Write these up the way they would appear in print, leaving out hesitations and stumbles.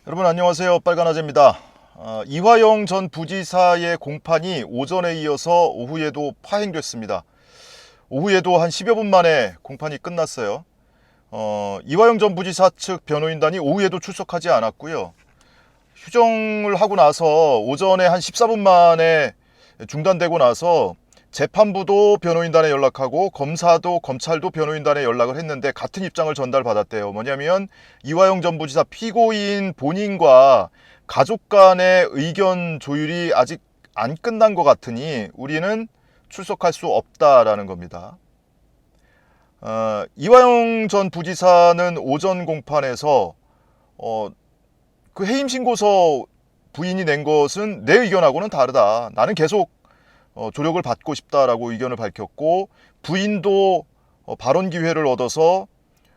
여러분 안녕하세요. 빨간아재입니다. 이화영 전 부지사의 공판이 오전에 이어서 오후에도 파행됐습니다. 오후에도 한 10여 분 만에 공판이 끝났어요. 이화영 전 부지사 측 변호인단이 오후에도 출석하지 않았고요. 휴정을 하고 나서 오전에 한 14분 만에 중단되고 나서 재판부도 변호인단에 연락하고 검사도 검찰도 변호인단에 연락을 했는데 같은 입장을 전달받았대요. 뭐냐면 이화영 전 부지사 피고인 본인과 가족 간의 의견 조율이 아직 안 끝난 것 같으니 우리는 출석할 수 없다라는 겁니다. 이화영 전 부지사는 오전 공판에서 그 해임 신고서 부인이 낸 것은 내 의견하고는 다르다. 나는 계속 조력을 받고 싶다라고 의견을 밝혔고, 부인도 발언 기회를 얻어서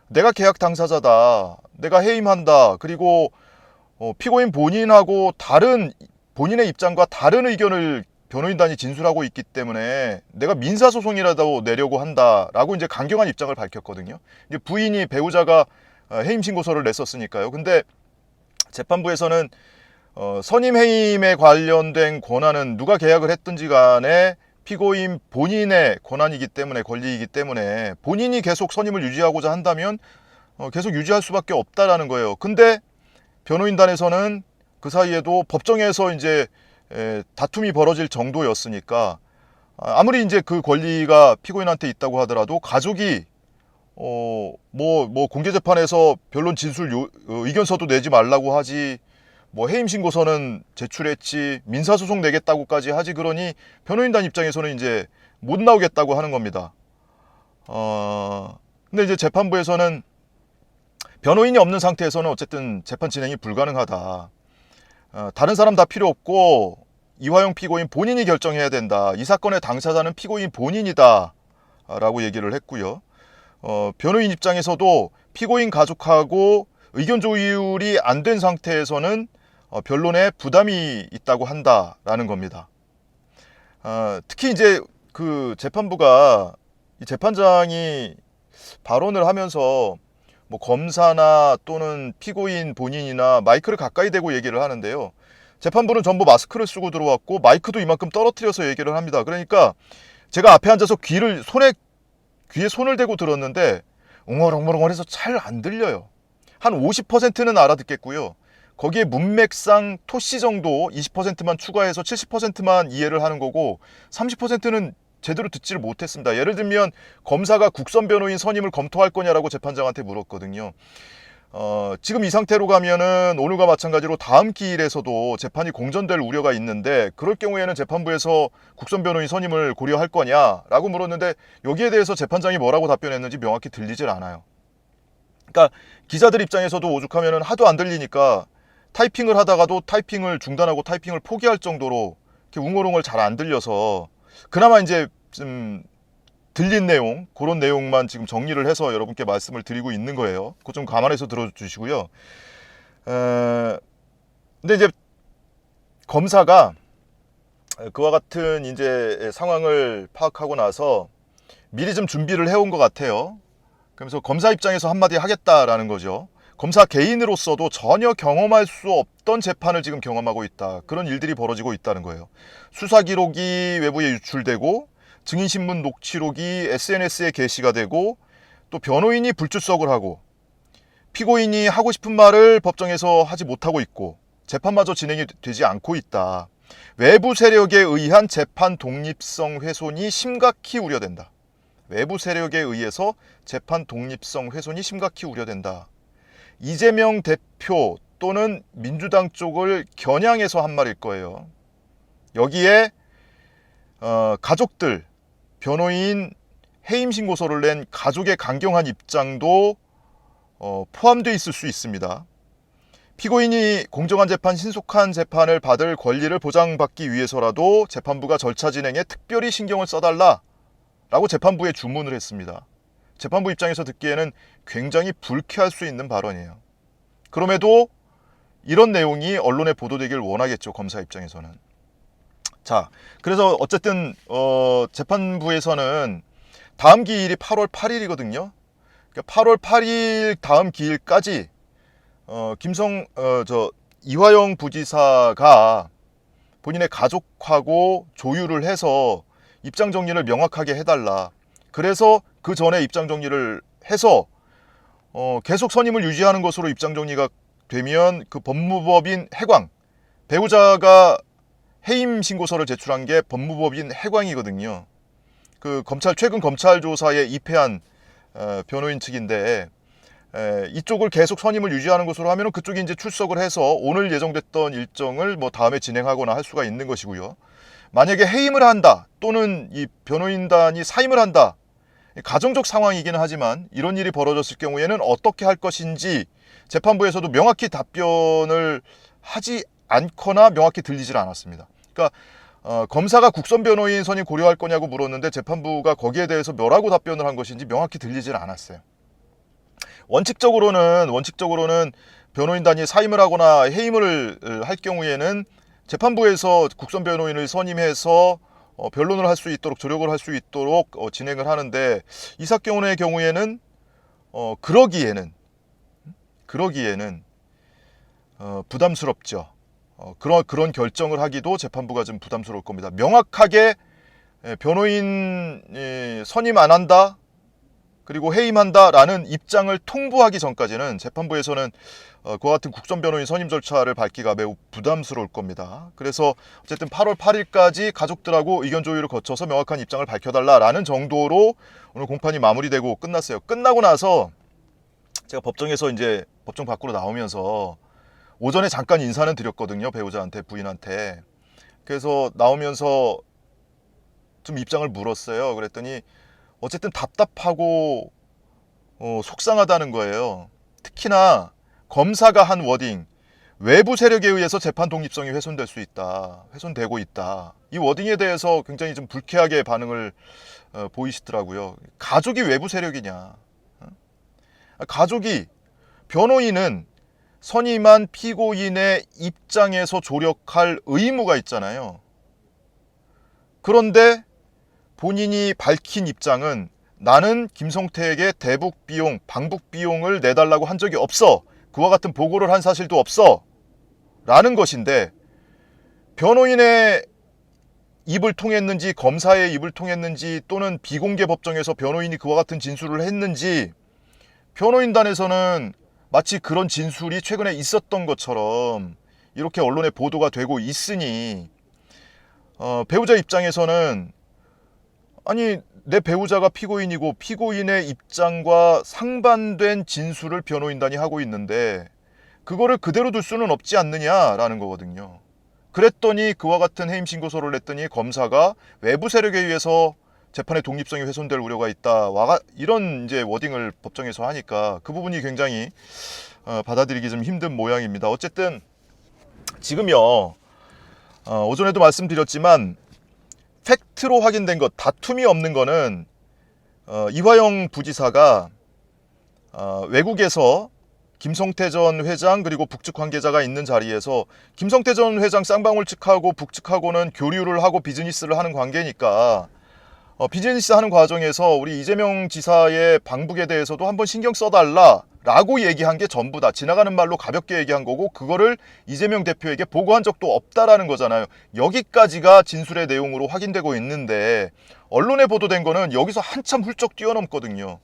내가 계약 당사자다. 내가 해임한다. 그리고 피고인 본인하고 다른, 본인의 입장과 다른 의견을 변호인단이 진술하고 있기 때문에 내가 민사소송이라도 내려고 한다라고 이제 강경한 입장을 밝혔거든요. 이제 부인이 배우자가 해임 신고서를 냈었으니까요. 근데 재판부에서는 선임 해임에 관련된 권한은 누가 계약을 했든지 간에 피고인 본인의 권한이기 때문에, 권리이기 때문에 본인이 계속 선임을 유지하고자 한다면 계속 유지할 수밖에 없다라는 거예요. 근데 변호인단에서는 그 사이에도 법정에서 이제 다툼이 벌어질 정도였으니까, 아무리 이제 그 권리가 피고인한테 있다고 하더라도 가족이 공개 재판에서 변론 진술 의견서도 내지 말라고 하지, 뭐 해임 신고서는 제출했지, 민사소송 내겠다고까지 하지, 그러니 변호인단 입장에서는 이제 못 나오겠다고 하는 겁니다. 근데 이제 재판부에서는 변호인이 없는 상태에서는 어쨌든 재판 진행이 불가능하다. 다른 사람 다 필요 없고 이화영 피고인 본인이 결정해야 된다. 이 사건의 당사자는 피고인 본인이다. 라고 얘기를 했고요. 변호인 입장에서도 피고인 가족하고 의견 조율이 안 된 상태에서는 변론에 부담이 있다고 한다라는 겁니다. 특히 이제 그 재판부가, 이 재판장이 발언을 하면서 뭐 검사나 또는 피고인 본인이나 마이크를 가까이 대고 얘기를 하는데요. 재판부는 전부 마스크를 쓰고 들어왔고 마이크도 이만큼 떨어뜨려서 얘기를 합니다. 그러니까 제가 앞에 앉아서 귀에 손을 대고 들었는데 웅얼웅얼해서 잘 안 들려요. 한 50%는 알아듣겠고요. 거기에 문맥상 토시 정도 20%만 추가해서 70%만 이해를 하는 거고 30%는 제대로 듣지를 못했습니다. 예를 들면 검사가 국선 변호인 선임을 검토할 거냐라고 재판장한테 물었거든요. 지금 이 상태로 가면은 오늘과 마찬가지로 다음 기일에서도 재판이 공전될 우려가 있는데, 그럴 경우에는 재판부에서 국선 변호인 선임을 고려할 거냐라고 물었는데 여기에 대해서 재판장이 뭐라고 답변했는지 명확히 들리질 않아요. 그러니까 기자들 입장에서도 오죽하면은 하도 안 들리니까 타이핑을 하다가도 타이핑을 중단하고 타이핑을 포기할 정도로 이렇게 웅얼웅얼 잘 안 들려서 그나마 이제 좀 들린 내용, 그런 내용만 지금 정리를 해서 여러분께 말씀을 드리고 있는 거예요. 그거 좀 감안해서 들어주시고요. 근데 이제 검사가 그와 같은 이제 상황을 파악하고 나서 미리 좀 준비를 해온 것 같아요. 그러면서 검사 입장에서 한마디 하겠다라는 거죠. 검사 개인으로서도 전혀 경험할 수 없던 재판을 지금 경험하고 있다. 그런 일들이 벌어지고 있다는 거예요. 수사 기록이 외부에 유출되고 증인신문 녹취록이 SNS에 게시가 되고 또 변호인이 불출석을 하고 피고인이 하고 싶은 말을 법정에서 하지 못하고 있고 재판마저 진행이 되지 않고 있다. 외부 세력에 의한 재판 독립성 훼손이 심각히 우려된다. 외부 세력에 의해서 재판 독립성 훼손이 심각히 우려된다. 이재명 대표 또는 민주당 쪽을 겨냥해서 한 말일 거예요. 여기에 가족들, 변호인 해임 신고서를 낸 가족의 강경한 입장도 포함되어 있을 수 있습니다. 피고인이 공정한 재판, 신속한 재판을 받을 권리를 보장받기 위해서라도 재판부가 절차 진행에 특별히 신경을 써달라라고 재판부에 주문을 했습니다. 재판부 입장에서 듣기에는 굉장히 불쾌할 수 있는 발언이에요. 그럼에도 이런 내용이 언론에 보도되길 원하겠죠, 검사 입장에서는. 자, 그래서 어쨌든 재판부에서는 다음 기일이 8월 8일이거든요. 그러니까 8월 8일 다음 기일까지 이화영 부지사가 본인의 가족하고 조율을 해서 입장 정리를 명확하게 해달라. 그래서 그 전에 입장 정리를 해서 계속 선임을 유지하는 것으로 입장 정리가 되면 그 법무법인 해광, 배우자가 해임 신고서를 제출한 게 법무법인 해광이거든요. 그 최근 검찰 조사에 입회한 변호인 측인데, 이쪽을 계속 선임을 유지하는 것으로 하면 그쪽이 이제 출석을 해서 오늘 예정됐던 일정을 뭐 다음에 진행하거나 할 수가 있는 것이고요. 만약에 해임을 한다, 또는 이 변호인단이 사임을 한다, 가정적 상황이기는 하지만 이런 일이 벌어졌을 경우에는 어떻게 할 것인지 재판부에서도 명확히 답변을 하지 않거나 명확히 들리질 않았습니다. 그러니까 검사가 국선 변호인 선임 고려할 거냐고 물었는데 재판부가 거기에 대해서 뭐라고 답변을 한 것인지 명확히 들리질 않았어요. 원칙적으로는 변호인단이 사임을 하거나 해임을 할 경우에는 재판부에서 국선 변호인을 선임해서 변론을 할 수 있도록, 조력을 할 수 있도록 진행을 하는데, 이 사건의 경우에는 그러기에는 부담스럽죠. 그런 결정을 하기도 재판부가 좀 부담스러울 겁니다. 명확하게 변호인 선임 안 한다, 그리고 해임한다라는 입장을 통보하기 전까지는 재판부에서는 그와 같은 국선 변호인 선임 절차를 밟기가 매우 부담스러울 겁니다. 그래서 어쨌든 8월 8일까지 가족들하고 의견 조율을 거쳐서 명확한 입장을 밝혀달라라는 정도로 오늘 공판이 마무리되고 끝났어요. 끝나고 나서 제가 법정에서 이제 법정 밖으로 나오면서 오전에 잠깐 인사는 드렸거든요. 배우자한테, 부인한테. 그래서 나오면서 좀 입장을 물었어요. 그랬더니 어쨌든 답답하고 속상하다는 거예요. 특히나 검사가 한 워딩, 외부 세력에 의해서 재판 독립성이 훼손될 수 있다, 훼손되고 있다, 이 워딩에 대해서 굉장히 좀 불쾌하게 반응을 보이시더라고요. 가족이 외부 세력이냐? 가족이, 변호인은 선임한 피고인의 입장에서 조력할 의무가 있잖아요. 그런데 본인이 밝힌 입장은 나는 김성태에게 대북 비용, 방북 비용을 내달라고 한 적이 없어. 그와 같은 보고를 한 사실도 없어. 라는 것인데, 변호인의 입을 통했는지, 검사의 입을 통했는지, 또는 비공개 법정에서 변호인이 그와 같은 진술을 했는지, 변호인단에서는 마치 그런 진술이 최근에 있었던 것처럼 이렇게 언론에 보도가 되고 있으니, 배우자 입장에서는 아니, 내 배우자가 피고인이고 피고인의 입장과 상반된 진술을 변호인단이 하고 있는데 그거를 그대로 둘 수는 없지 않느냐라는 거거든요. 그랬더니 그와 같은 해임 신고서를 냈더니 검사가 외부 세력에 의해서 재판의 독립성이 훼손될 우려가 있다, 이런 이제 워딩을 법정에서 하니까 그 부분이 굉장히 받아들이기 좀 힘든 모양입니다. 어쨌든 지금요, 오전에도 말씀드렸지만 팩트로 확인된 것, 다툼이 없는 거는 이화영 부지사가 외국에서 김성태 전 회장 그리고 북측 관계자가 있는 자리에서 김성태 전 회장 쌍방울 측하고 북측하고는 교류를 하고 비즈니스를 하는 관계니까 비즈니스 하는 과정에서 우리 이재명 지사의 방북에 대해서도 한번 신경 써달라라고 얘기한 게 전부다. 지나가는 말로 가볍게 얘기한 거고 그거를 이재명 대표에게 보고한 적도 없다라는 거잖아요. 여기까지가 진술의 내용으로 확인되고 있는데 언론에 보도된 거는 여기서 한참 훌쩍 뛰어넘거든요.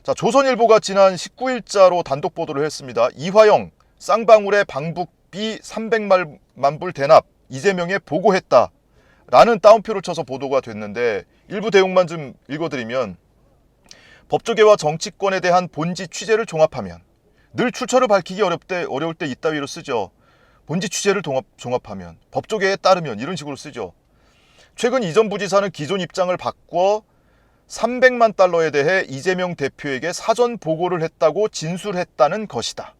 자, 조선일보가 지난 19일자로 단독 보도를 했습니다. 이화영 쌍방울의 방북비 300만 불 대납 이재명에 보고했다 라는 따옴표를 쳐서 보도가 됐는데, 일부 내용만 좀 읽어드리면, 법조계와 정치권에 대한 본지 취재를 종합하면, 늘 출처를 밝히기 어려울 때 이따위로 쓰죠. 본지 취재를 종합하면, 법조계에 따르면, 이런 식으로 쓰죠. 최근 이 전 부지사는 기존 입장을 바꿔 300만 달러에 대해 이재명 대표에게 사전 보고를 했다고 진술했다는 것이다.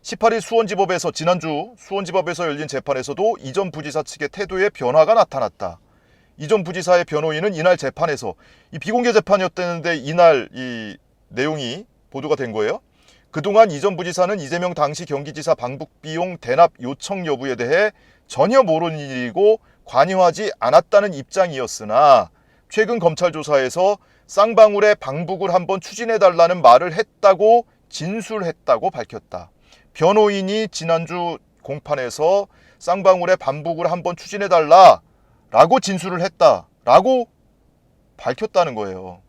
18일 지난주 수원지법에서 열린 재판에서도 이 전 부지사 측의 태도에 변화가 나타났다. 이 전 부지사의 변호인은 이날 재판에서, 이 비공개 재판이었다는데 이날 이 내용이 보도가 된 거예요. 그동안 이 전 부지사는 이재명 당시 경기지사 방북 비용 대납 요청 여부에 대해 전혀 모르는 일이고 관여하지 않았다는 입장이었으나 최근 검찰 조사에서 쌍방울의 방북을 한번 추진해달라는 말을 했다고 진술했다고 밝혔다. 변호인이 지난주 공판에서 쌍방울의 반북을 한번 추진해달라 라고 진술을 했다 라고 밝혔다는 거예요.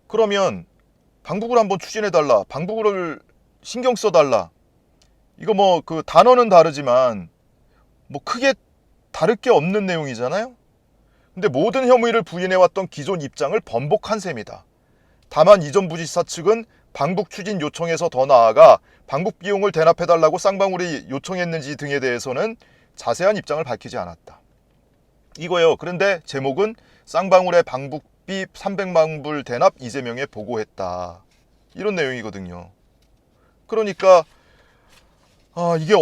그러면 방북을 한번 추진해달라, 방북을 신경 써달라, 이거 뭐 그 단어는 다르지만 뭐 크게 다를 게 없는 내용이잖아요. 근데 모든 혐의를 부인해왔던 기존 입장을 번복한 셈이다. 다만 이전 부지사 측은 방북 추진 요청에서 더 나아가 방북 비용을 대납해달라고 쌍방울이 요청했는지 등에 대해서는 자세한 입장을 밝히지 않았다. 이거예요. 그런데 제목은 쌍방울의 방북비 300만 불 대납 이재명에 보고했다. 이런 내용이거든요. 그러니까 이게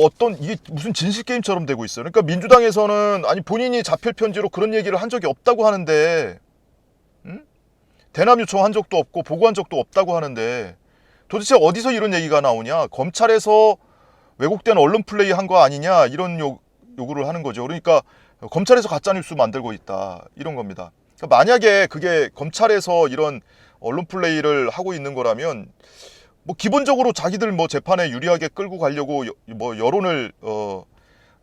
무슨 진실게임처럼 되고 있어요. 그러니까 민주당에서는 아니 본인이 자필 편지로 그런 얘기를 한 적이 없다고 하는데, 대납 요청한 적도 없고 보고한 적도 없다고 하는데 도대체 어디서 이런 얘기가 나오냐, 검찰에서 왜곡된 언론 플레이 한 거 아니냐, 이런 요구를 하는 거죠. 그러니까 검찰에서 가짜뉴스 만들고 있다, 이런 겁니다. 그러니까 만약에 그게 검찰에서 이런 언론 플레이를 하고 있는 거라면 뭐 기본적으로 자기들 뭐 재판에 유리하게 끌고 가려고 뭐 여론을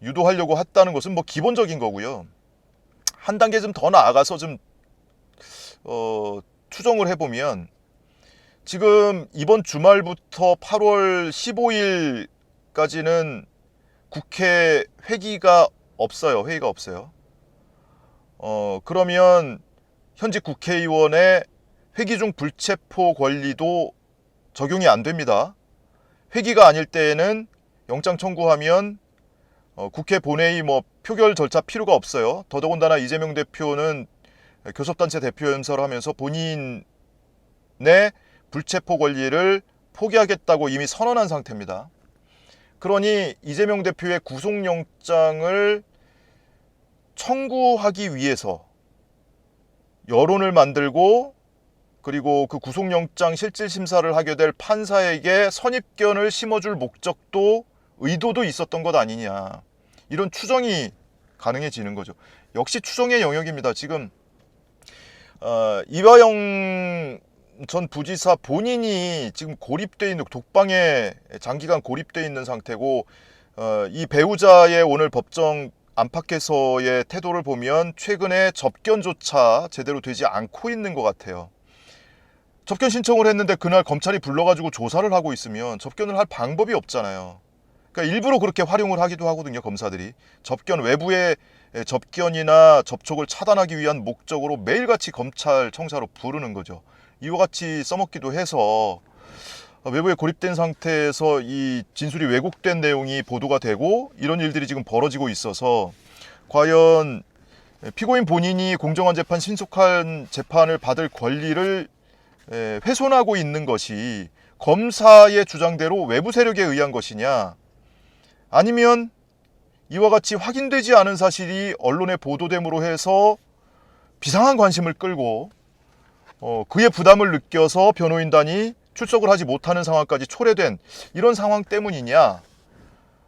유도하려고 했다는 것은 뭐 기본적인 거고요. 한 단계 좀 더 나아가서 좀 추정을 해보면 지금 이번 주말부터 8월 15일까지는 국회 회기가 없어요. 회의가 없어요. 그러면 현직 국회의원의 회기 중 불체포 권리도 적용이 안 됩니다. 회기가 아닐 때에는 영장 청구하면 국회 본회의 뭐 표결 절차 필요가 없어요. 더더군다나 이재명 대표는 교섭단체 대표 연설을 하면서 본인의 불체포 권리를 포기하겠다고 이미 선언한 상태입니다. 그러니 이재명 대표의 구속영장을 청구하기 위해서 여론을 만들고 그리고 그 구속영장 실질심사를 하게 될 판사에게 선입견을 심어줄 목적도 의도도 있었던 것 아니냐, 이런 추정이 가능해지는 거죠. 역시 추정의 영역입니다. 지금 이화영 전 부지사 본인이 지금 고립돼 있는, 독방에 장기간 고립돼 있는 상태고, 이 배우자의 오늘 법정 안팎에서의 태도를 보면 최근에 접견조차 제대로 되지 않고 있는 것 같아요. 접견 신청을 했는데 그날 검찰이 불러가지고 조사를 하고 있으면 접견을 할 방법이 없잖아요. 그러니까 일부러 그렇게 활용을 하기도 하거든요, 검사들이. 접견, 외부의 접견이나 접촉을 차단하기 위한 목적으로 매일같이 검찰 청사로 부르는 거죠. 이와 같이 써먹기도 해서 외부에 고립된 상태에서 이 진술이 왜곡된 내용이 보도가 되고 이런 일들이 지금 벌어지고 있어서 과연 피고인 본인이 공정한 재판, 신속한 재판을 받을 권리를 훼손하고 있는 것이 검사의 주장대로 외부 세력에 의한 것이냐, 아니면 이와 같이 확인되지 않은 사실이 언론에 보도됨으로 해서 비상한 관심을 끌고 그의 부담을 느껴서 변호인단이 출석을 하지 못하는 상황까지 초래된 이런 상황 때문이냐,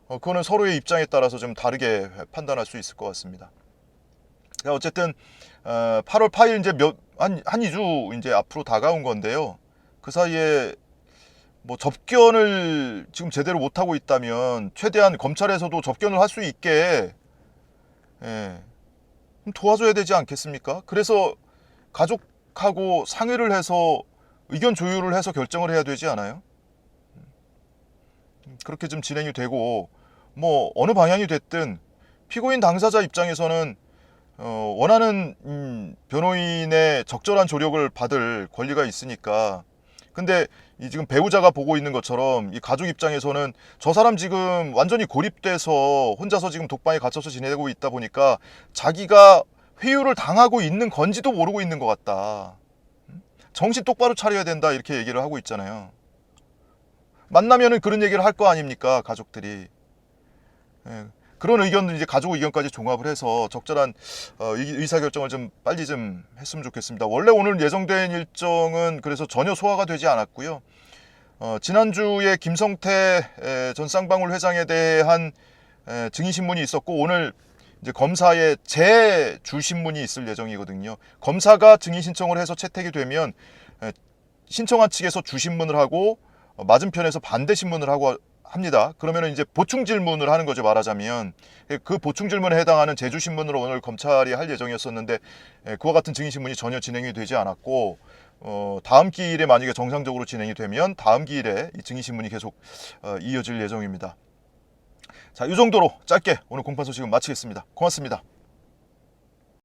그거는 서로의 입장에 따라서 좀 다르게 판단할 수 있을 것 같습니다. 어쨌든 8월 8일 이제 한 2주 이제 앞으로 다가온 건데요. 그 사이에 뭐 접견을 지금 제대로 못 하고 있다면 최대한 검찰에서도 접견을 할 수 있게 도와줘야 되지 않겠습니까? 그래서 가족하고 상의를 해서 의견 조율을 해서 결정을 해야 되지 않아요? 그렇게 좀 진행이 되고, 뭐 어느 방향이 됐든 피고인 당사자 입장에서는 원하는 변호인의 적절한 조력을 받을 권리가 있으니까. 근데 이 지금 배우자가 보고 있는 것처럼 이 가족 입장에서는 저 사람 지금 완전히 고립돼서 혼자서 지금 독방에 갇혀서 지내고 있다 보니까 자기가 회유를 당하고 있는 건지도 모르고 있는 것 같다. 정신 똑바로 차려야 된다, 이렇게 얘기를 하고 있잖아요. 만나면은 그런 얘기를 할 거 아닙니까, 가족들이. 그런 의견을 이제 가족 의견까지 종합을 해서 적절한 의사결정을 좀 빨리 좀 했으면 좋겠습니다. 원래 오늘 예정된 일정은 그래서 전혀 소화가 되지 않았고요. 지난주에 김성태 전 쌍방울 회장에 대한 증인신문이 있었고, 오늘 이제 검사의 재주신문이 있을 예정이거든요. 검사가 증인 신청을 해서 채택이 되면 신청한 측에서 주신문을 하고 맞은편에서 반대 신문을 하고 합니다. 그러면 이제 보충 질문을 하는 거죠, 말하자면. 그 보충 질문에 해당하는 제주 신문으로 오늘 검찰이 할 예정이었었는데 그와 같은 증인 신문이 전혀 진행이 되지 않았고, 다음 기일에 만약에 정상적으로 진행이 되면 다음 기일에 이 증인 신문이 계속 이어질 예정입니다. 자, 이 정도로 짧게 오늘 공판 소식은 마치겠습니다. 고맙습니다.